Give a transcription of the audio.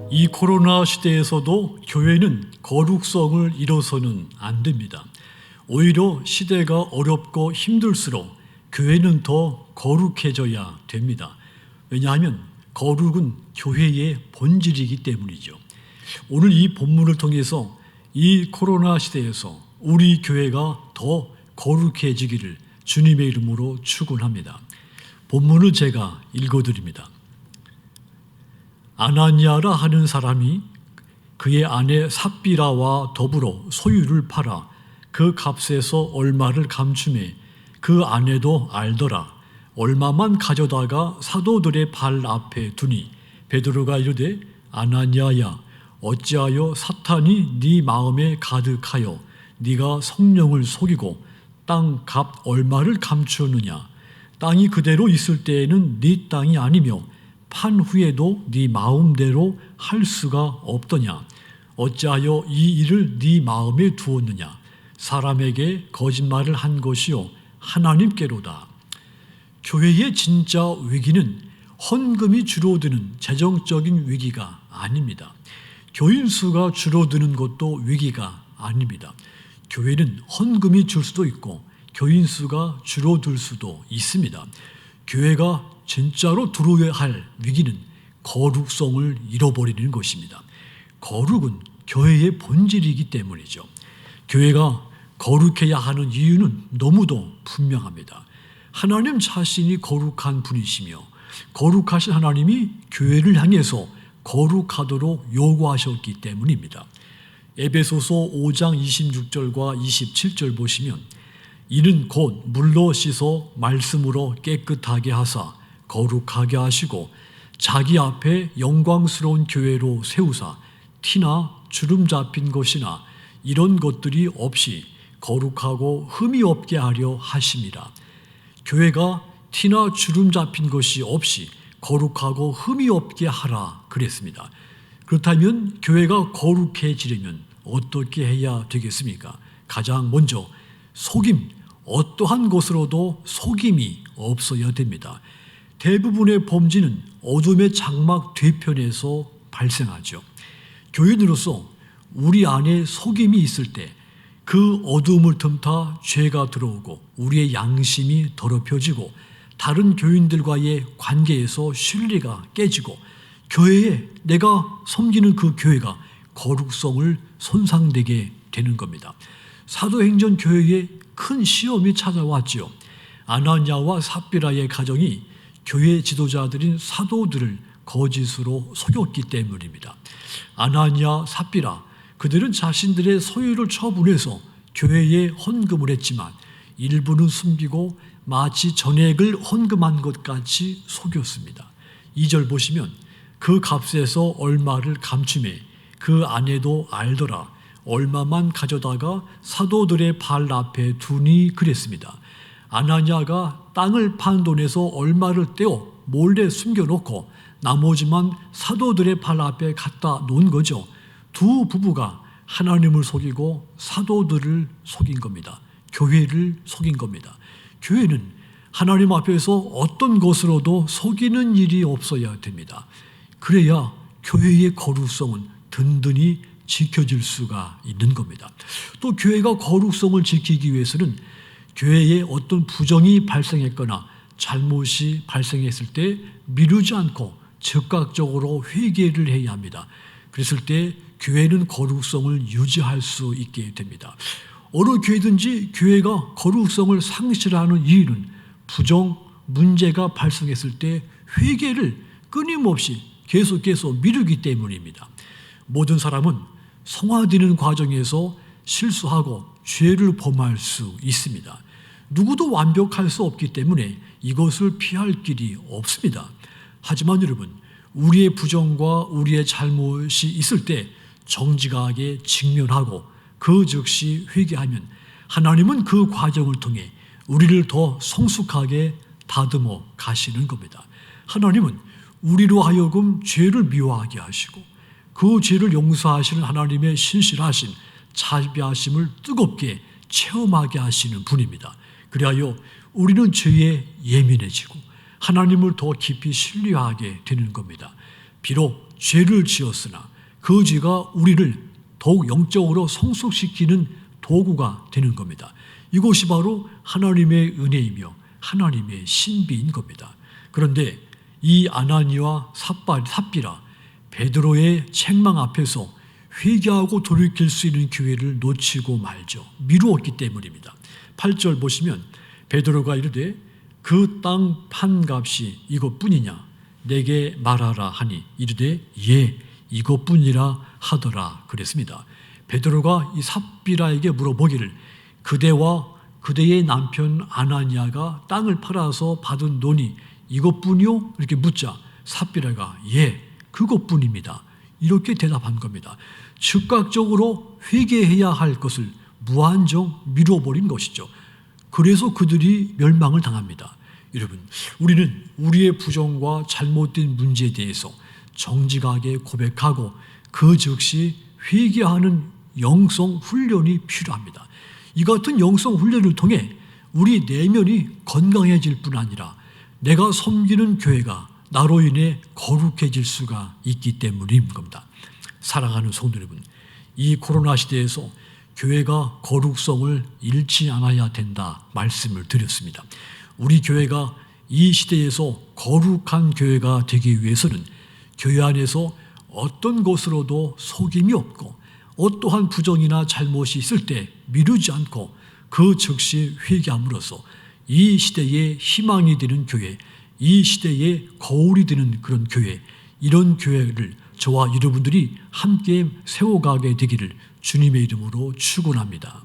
이 코로나 시대에서도 교회는 거룩성을 잃어서는 안 됩니다. 오히려 시대가 어렵고 힘들수록 교회는 더 거룩해져야 됩니다. 왜냐하면 거룩은 교회의 본질이기 때문이죠. 오늘 이 본문을 통해서 이 코로나 시대에서 우리 교회가 더 거룩해지기를 주님의 이름으로 축원합니다. 본문을 제가 읽어드립니다. 아나니아라 하는 사람이 그의 아내 삽비라와 더불어 소유를 팔아 그 값에서 얼마를 감추매 그 아내도 알더라. 얼마만 가져다가 사도들의 발 앞에 두니 베드로가 이르되 아나니아야 어찌하여 사탄이 네 마음에 가득하여 네가 성령을 속이고 땅 값 얼마를 감추었느냐. 땅이 그대로 있을 때에는 네 땅이 아니며 판 후에도 네 마음대로 할 수가 없더냐. 어찌하여 이 일을 네 마음에 두었느냐. 사람에게 거짓말을 한 것이요 하나님께로다. 교회의 진짜 위기는 헌금이 줄어드는 재정적인 위기가 아닙니다. 교인 수가 줄어드는 것도 위기가 아닙니다. 교회는 헌금이 줄 수도 있고 교인 수가 줄어들 수도 있습니다. 교회가 진짜로 들어야 할 위기는 거룩성을 잃어버리는 것입니다. 거룩은 교회의 본질이기 때문이죠. 교회가 거룩해야 하는 이유는 너무도 분명합니다. 하나님 자신이 거룩한 분이시며 거룩하신 하나님이 교회를 향해서 거룩하도록 요구하셨기 때문입니다. 에베소서 5장 26절과 27절 보시면 이는 곧 물로 씻어 말씀으로 깨끗하게 하사 거룩하게 하시고 자기 앞에 영광스러운 교회로 세우사 티나 주름 잡힌 것이나 이런 것들이 없이 거룩하고 흠이 없게 하려 하심이라. 교회가 티나 주름 잡힌 것이 없이 거룩하고 흠이 없게 하라 그랬습니다. 그렇다면 교회가 거룩해지려면 어떻게 해야 되겠습니까? 가장 먼저 속임, 어떠한 것으로도 속임이 없어야 됩니다. 대부분의 범죄는 어둠의 장막 뒤편에서 발생하죠. 교인으로서 우리 안에 속임이 있을 때 그 어둠을 틈타 죄가 들어오고 우리의 양심이 더럽혀지고 다른 교인들과의 관계에서 신뢰가 깨지고 교회에 내가 섬기는 그 교회가 거룩성을 손상되게 되는 겁니다. 사도행전 교회에 큰 시험이 찾아왔지요. 아나니아와 삽비라의 가정이 교회 지도자들인 사도들을 거짓으로 속였기 때문입니다. 아나니아, 삽비라 그들은 자신들의 소유를 처분해서 교회에 헌금을 했지만 일부는 숨기고 마치 전액을 헌금한 것 같이 속였습니다. 2절 보시면 그 값에서 얼마를 감추매 그 아내도 알더라. 얼마만 가져다가 사도들의 발 앞에 두니 그랬습니다. 아나니아가 땅을 판 돈에서 얼마를 떼어 몰래 숨겨놓고 나머지만 사도들의 발 앞에 갖다 놓은 거죠. 두 부부가 하나님을 속이고 사도들을 속인 겁니다. 교회를 속인 겁니다. 교회는 하나님 앞에서 어떤 것으로도 속이는 일이 없어야 됩니다. 그래야 교회의 거룩성은 든든히 지켜질 수가 있는 겁니다. 또 교회가 거룩성을 지키기 위해서는 교회에 어떤 부정이 발생했거나 잘못이 발생했을 때 미루지 않고 즉각적으로 회개를 해야 합니다. 그랬을 때 교회는 거룩성을 유지할 수 있게 됩니다. 어느 교회든지 교회가 거룩성을 상실하는 이유는 부정, 문제가 발생했을 때 회개를 끊임없이 계속해서 미루기 때문입니다. 모든 사람은 성화되는 과정에서 실수하고 죄를 범할 수 있습니다. 누구도 완벽할 수 없기 때문에 이것을 피할 길이 없습니다. 하지만 여러분, 우리의 부정과 우리의 잘못이 있을 때 정직하게 직면하고 그 즉시 회개하면 하나님은 그 과정을 통해 우리를 더 성숙하게 다듬어 가시는 겁니다. 하나님은 우리로 하여금 죄를 미워하게 하시고 그 죄를 용서하시는 하나님의 신실하심, 자비하심을 뜨겁게 체험하게 하시는 분입니다. 그리하여 우리는 죄에 예민해지고 하나님을 더 깊이 신뢰하게 되는 겁니다. 비록 죄를 지었으나 그 죄가 우리를 더욱 영적으로 성숙시키는 도구가 되는 겁니다. 이것이 바로 하나님의 은혜이며 하나님의 신비인 겁니다. 그런데 이 아나니와 삽비라 베드로의 책망 앞에서 회개하고 돌이킬 수 있는 기회를 놓치고 말죠. 미루었기 때문입니다. 8절 보시면 베드로가 이르되 그 땅 판값이 이것뿐이냐 내게 말하라 하니 이르되 예 이것뿐이라 하더라 그랬습니다. 베드로가 이 삽비라에게 물어보기를 그대와 그대의 남편 아나니아가 땅을 팔아서 받은 돈이 이것뿐이요? 이렇게 묻자 삽비라가 예 그것뿐입니다. 이렇게 대답한 겁니다. 즉각적으로 회개해야 할 것을 무한정 미뤄버린 것이죠. 그래서 그들이 멸망을 당합니다. 여러분, 우리는 우리의 부정과 잘못된 문제에 대해서 정직하게 고백하고 그 즉시 회개하는 영성 훈련이 필요합니다. 이 같은 영성 훈련을 통해 우리 내면이 건강해질 뿐 아니라 내가 섬기는 교회가 나로 인해 거룩해질 수가 있기 때문인 겁니다. 사랑하는 성도 여러분, 이 코로나 시대에서 교회가 거룩성을 잃지 않아야 된다 말씀을 드렸습니다. 우리 교회가 이 시대에서 거룩한 교회가 되기 위해서는 교회 안에서 어떤 것으로도 속임이 없고 어떠한 부정이나 잘못이 있을 때 미루지 않고 그 즉시 회개함으로써 이 시대의 희망이 되는 교회, 이 시대의 거울이 되는 그런 교회, 이런 교회를 저와 여러분들이 함께 세워가게 되기를 주님의 이름으로 축원합니다.